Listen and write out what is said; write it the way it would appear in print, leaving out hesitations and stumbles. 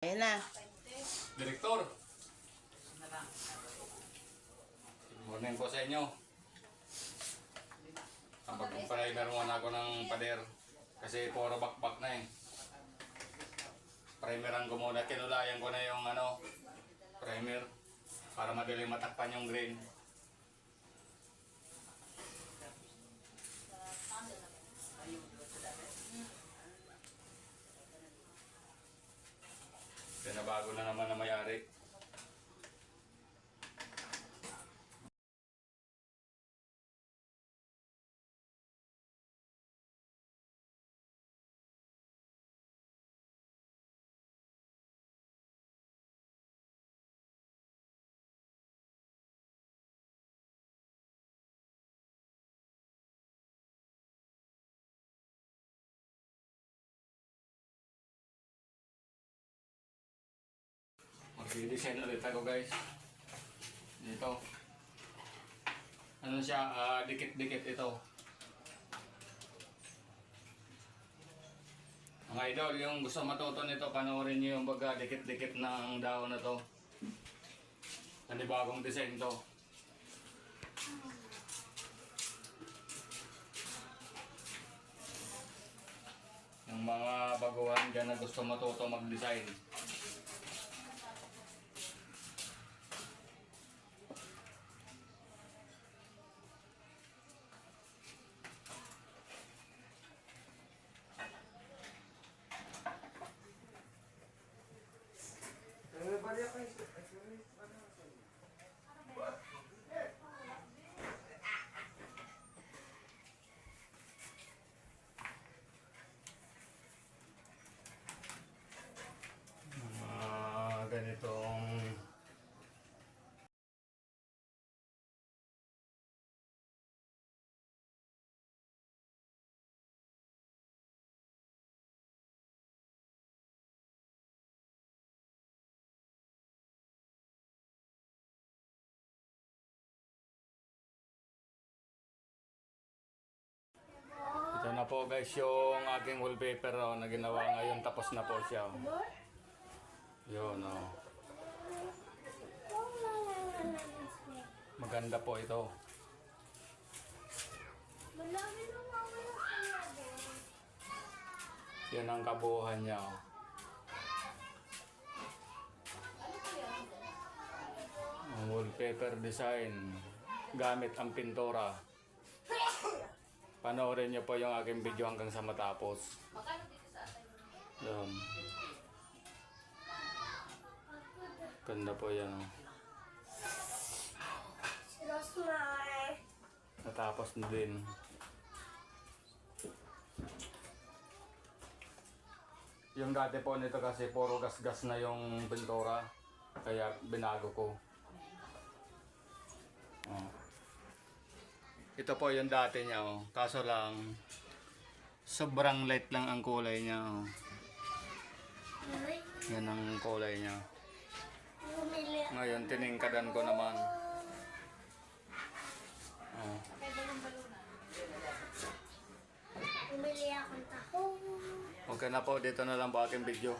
Ayan na. Direktor. Good morning po sa inyo. Pag-primer muna ako ng pader. Kasi puro bakbak na eh. Primeran ko muna. Kinulayan ko na yung primer. Para madaling matakpan yung grain. Pinabago na naman na may-ari. Mag-design ulit ako guys. Dito. Ano siya, dikit-dikit ito. Mga idol, yung gusto matuto nito, panoorin nyo yung baga dikit-dikit ng dahon na to. Panibagong design to. Yung mga baguhan dyan na gusto matuto mag-design. Ganitong ito na po guys yung aking wallpaper na ginawa ngayon, tapos na po siya. Yun maganda po ito. Yan ang kabuuhan niya. Ang wallpaper design gamit ang pintura. Panoorin niyo po yung aking video hanggang sa matapos. Yan. Ganda po yan. Natapos na din. Yung dati po nito kasi puro gas-gas na yung pintura. Kaya binago ko. Ito po yung dati niya. Kaso lang, sobrang light lang ang kulay niya. Yan ang kulay niya. Ngayon, tiningkadan ko naman. Okay na po, dito na lang po aking video.